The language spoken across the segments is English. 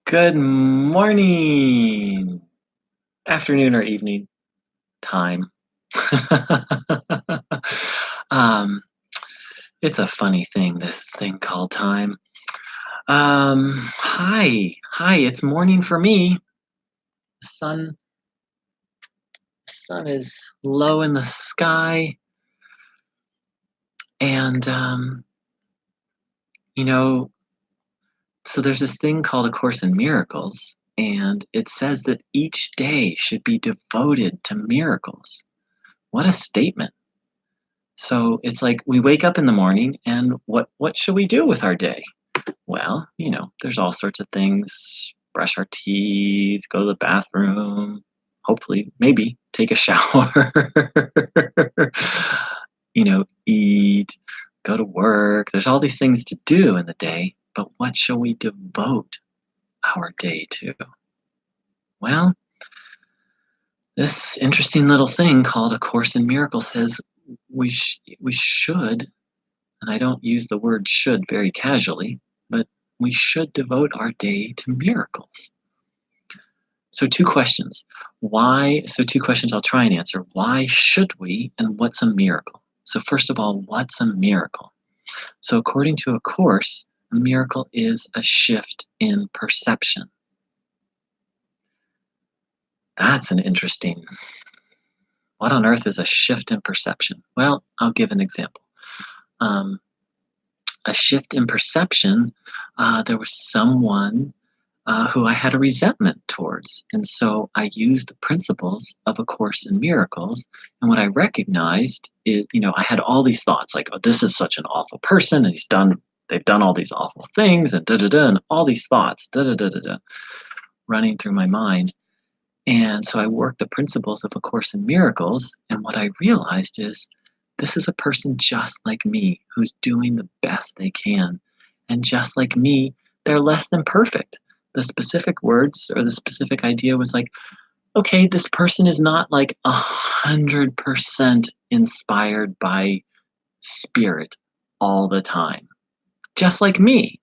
Good morning, afternoon or evening time. um, it's a funny thing, this thing called time. Hi, it's morning for me. The sun is low in the sky, and you know, so there's this thing called A Course in Miracles, and it says that each day should be devoted to miracles. What a statement! So it's like we wake up in the morning and what should we do with our day? Well, there's all sorts of things. Brush our teeth, go to the bathroom, hopefully, maybe take a shower, eat, go to work. There's all these things to do in the day, but what shall we devote our day to? Well, this interesting little thing called A Course in Miracles says we should, and I don't use the word should very casually, but we should devote our day to miracles. So, two questions. Why? So, two questions I'll try and answer. Why should we, and what's a miracle? So, first of all, what's a miracle? So, according to A Course, a miracle is a shift in perception. That's an interesting. What on earth is a shift in perception? Well, I'll give an example. Um, a shift in perception, there was someone who I had a resentment towards. And so I used the principles of A Course in Miracles. And what I recognized is, I had all these thoughts like, oh, this is such an awful person, and they've done all these awful things, and da da da, and all these thoughts, da da da da da, running through my mind. And so I worked the principles of A Course in Miracles. And what I realized is this is a person just like me who's doing the best they can. And just like me, they're less than perfect. The specific words or the specific idea was like, okay, this person is not like 100% inspired by spirit all the time. Just like me.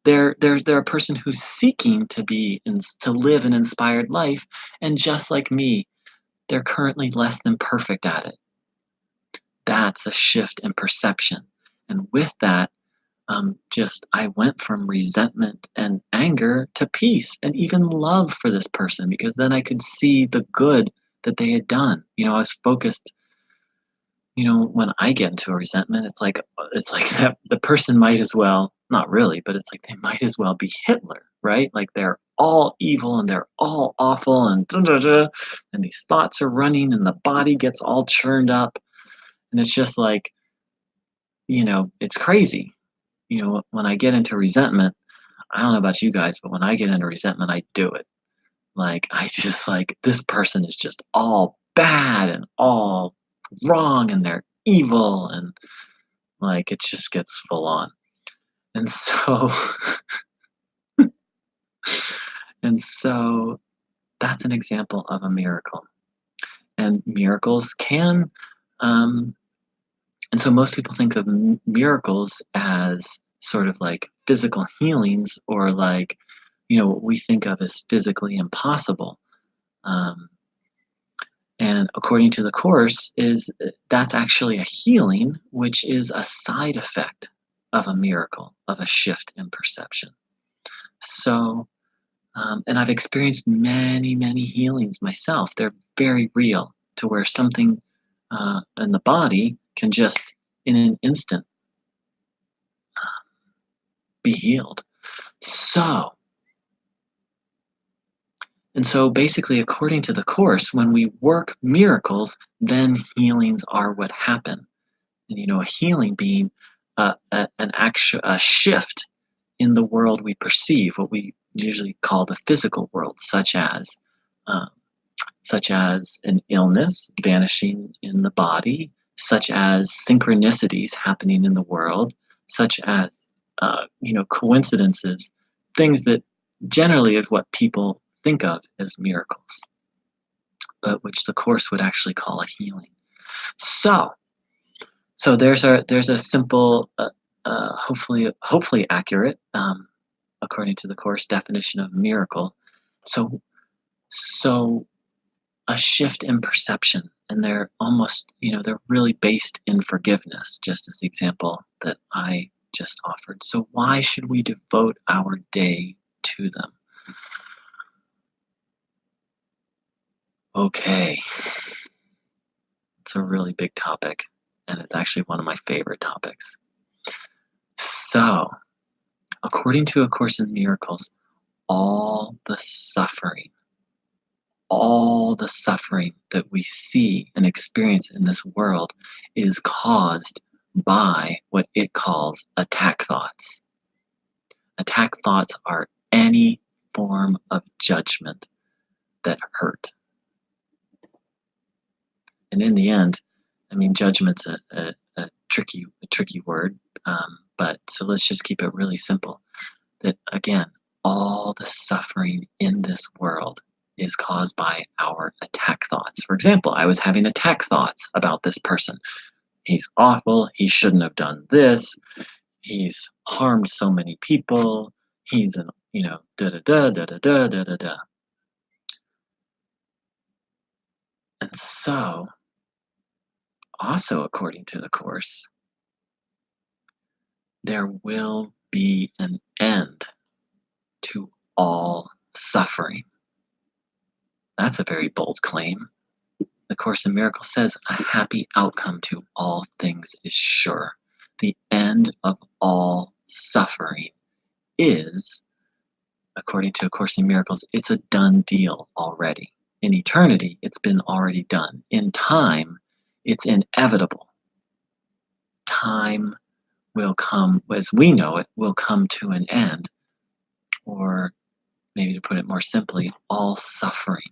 They're a person who's seeking to live an inspired life, and just like me, they're currently less than perfect at it. That's a shift in perception. And with that, just I went from resentment and anger to peace and even love for this person because then I could see the good that they had done. I was focused. When I get into a resentment, it's like that the person might as well, not really, but it's like they might as well be Hitler, right? Like they're all evil and they're all awful and da, da, da, and these thoughts are running and the body gets all churned up and it's just like, it's crazy. When I get into resentment, I don't know about you guys, but when I get into resentment, I do it. Like I just like this person is just all bad and all wrong and they're evil and like it just gets full on. And so and so that's an example of a miracle. And miracles can um and so most people think of miracles as sort of like physical healings or like what we think of as physically impossible. Um, and according to the course, that's actually a healing, which is a side effect of a miracle, of a shift in perception. So, and I've experienced many, many healings myself. They're very real to where something in the body can just, in an instant, be healed. So, and so basically, according to the course, when we work miracles, then healings are what happen. And a healing being a shift in the world we perceive, what we usually call the physical world, uh, such as an illness vanishing in the body, such as synchronicities happening in the world, such as coincidences, things that generally is what people think of as miracles, but which the course would actually call a healing. So, so there's a simple, hopefully accurate according to the Course definition of miracle. So, so a shift in perception, and they're almost, they're really based in forgiveness, just as the example that I just offered. So why should we devote our day to them? Okay, it's a really big topic, and it's actually one of my favorite topics. So, according to A Course in Miracles, all the suffering, all the suffering that we see and experience in this world is caused by what it calls attack thoughts. Attack thoughts are any form of judgment that hurt. And in the end, judgment's a tricky word, but so let's just keep it really simple. That again, all the suffering in this world is caused by our attack thoughts. For example, I was having attack thoughts about this person. He's awful. He shouldn't have done this. He's harmed so many people. He's an, da da da da da da da da da. And so, also according to the Course, there will be an end to all suffering. That's a very bold claim. The Course in Miracles says a happy outcome to all things is sure. The end of all suffering is, according to A Course in Miracles, it's a done deal already. In eternity, it's been already done. In time, it's inevitable. Time will come, as we know it, will come to an end. Or maybe to put it more simply, all suffering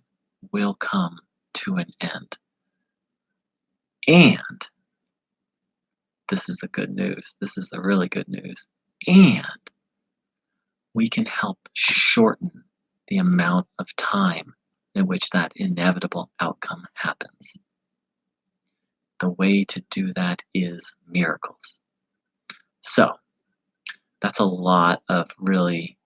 will come to an end. And this is the good news. This is the really good news. And we can help shorten the amount of time in which that inevitable outcome happens. The way to do that is miracles. So, that's a lot of really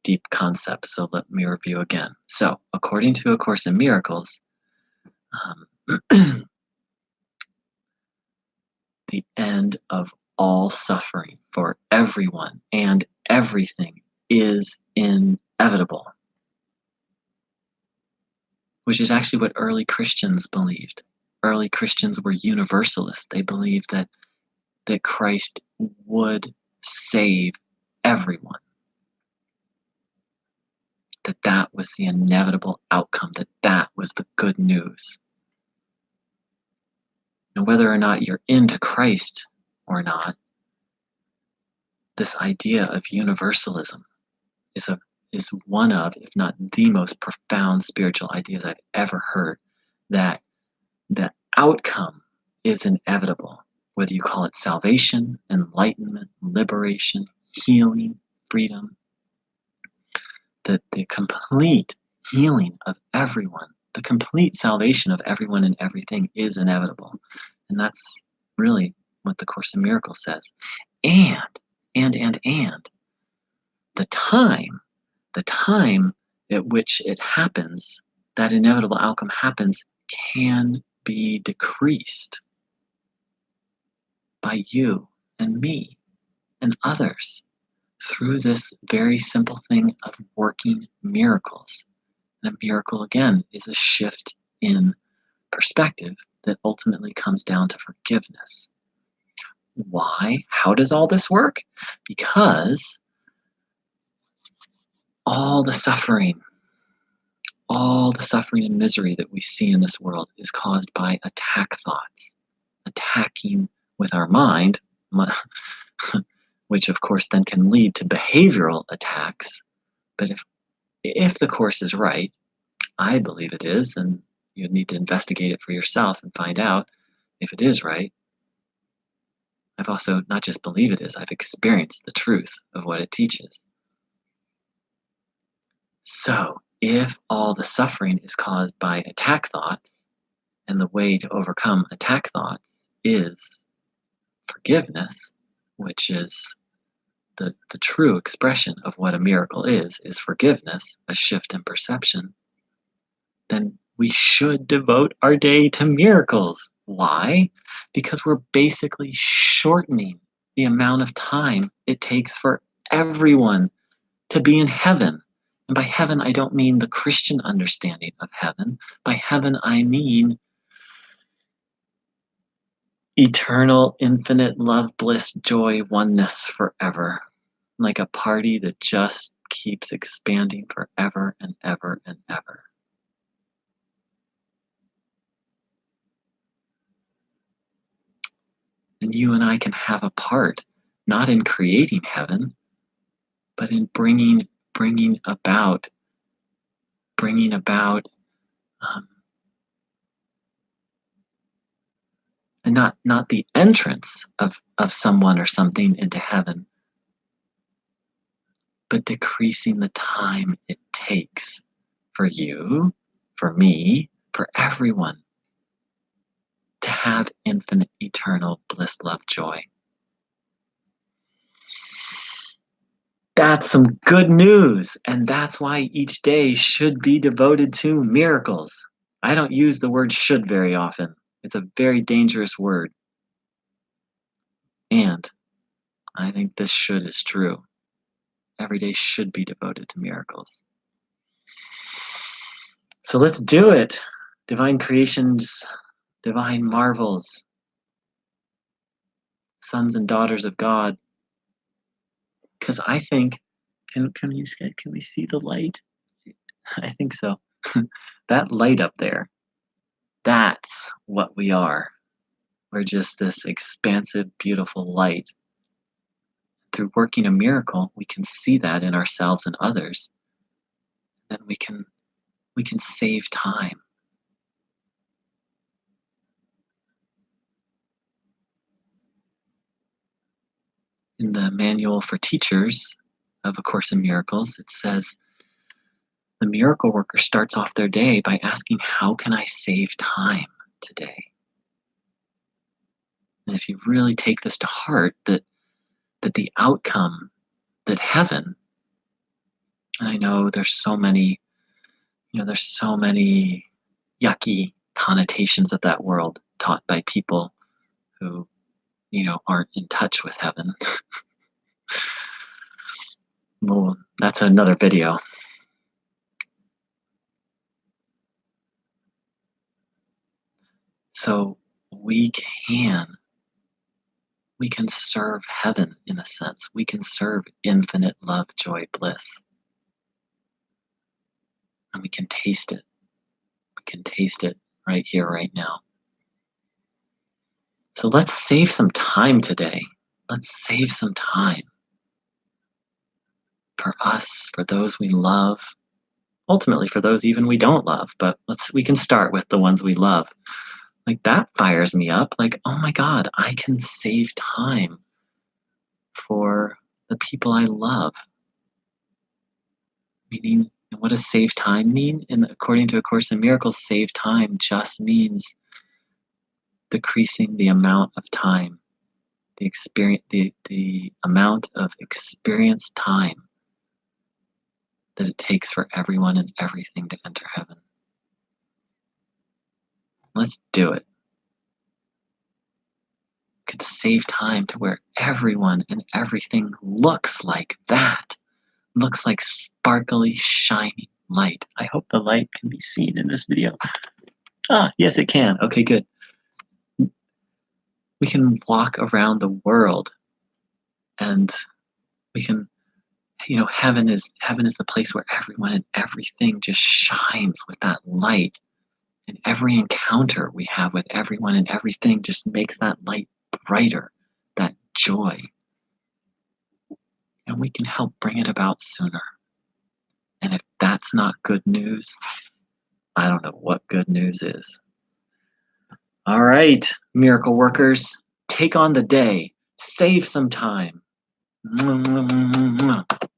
deep concepts. So let me review again. So, according to A Course in Miracles, the end of all suffering for everyone and everything is inevitable, which is actually what early Christians believed. Early Christians were universalists. They believed that Christ would save everyone, that was the inevitable outcome, that was the good news. And whether or not you're into Christ or not, this idea of universalism is one of, if not the most profound spiritual ideas I've ever heard, that the outcome is inevitable, whether you call it salvation, enlightenment, liberation, healing, freedom, that the complete healing of everyone, the complete salvation of everyone and everything is inevitable. And that's really what the Course in Miracles says. And the time at which it happens, that inevitable outcome happens, can be decreased by you and me and others through this very simple thing of working miracles. And a miracle, again, is a shift in perspective that ultimately comes down to forgiveness. Why? How does all this work? Because all the suffering and misery that we see in this world is caused by attack thoughts, attacking with our mind, which of course then can lead to behavioral attacks. But if the Course is right, I believe it is, and you need to investigate it for yourself and find out if it is right. I've also not just believe it is, I've experienced the truth of what it teaches. So, if all the suffering is caused by attack thoughts, and the way to overcome attack thoughts is forgiveness, which is the true expression of what a miracle is forgiveness, a shift in perception, then we should devote our day to miracles. Why? Because we're basically shortening the amount of time it takes for everyone to be in heaven. And by heaven, I don't mean the Christian understanding of heaven. By heaven, I mean eternal, infinite love, bliss, joy, oneness forever. Like a party that just keeps expanding forever and ever and ever. And you and I can have a part, not in creating heaven, but in bringing about, um, and not the entrance of someone or something into heaven, but decreasing the time it takes for you, for me, for everyone to have infinite, eternal bliss, love, joy. That's some good news, and that's why each day should be devoted to miracles. I don't use the word should very often. It's a very dangerous word. And I think this should is true. Every day should be devoted to miracles. So let's do it. Divine creations, divine marvels, sons and daughters of God. Because I think, can we see the light? I think so. That light up there, that's what we are. We're just this expansive, beautiful light. Through working a miracle, we can see that in ourselves and others. Then we can save time. In the manual for teachers of A Course in Miracles, it says the miracle worker starts off their day by asking, how can I save time today? And if you really take this to heart, that the outcome, that heaven, and I know there's so many yucky connotations of that world taught by people who, aren't in touch with heaven. Well, that's another video. So we can serve heaven in a sense. We can serve infinite love, joy, bliss. And we can taste it. We can taste it right here, right now. So let's save some time today. Let's save some time for us, for those we love, ultimately for those even we don't love, but we can start with the ones we love. Like that fires me up. Like, oh my God, I can save time for the people I love. Meaning, what does save time mean? And according to A Course in Miracles, save time just means decreasing the amount of time, the amount of experienced time that it takes for everyone and everything to enter heaven. Let's do it. Could save time to where everyone and everything looks like that. Looks like sparkly, shiny light. I hope the light can be seen in this video. Ah, yes it can. Okay, good. We can walk around the world and we can, heaven is the place where everyone and everything just shines with that light. And every encounter we have with everyone and everything just makes that light brighter, that joy. And we can help bring it about sooner. And if that's not good news, I don't know what good news is. All right, miracle workers, take on the day. Save some time. Mwah, mwah, mwah, mwah.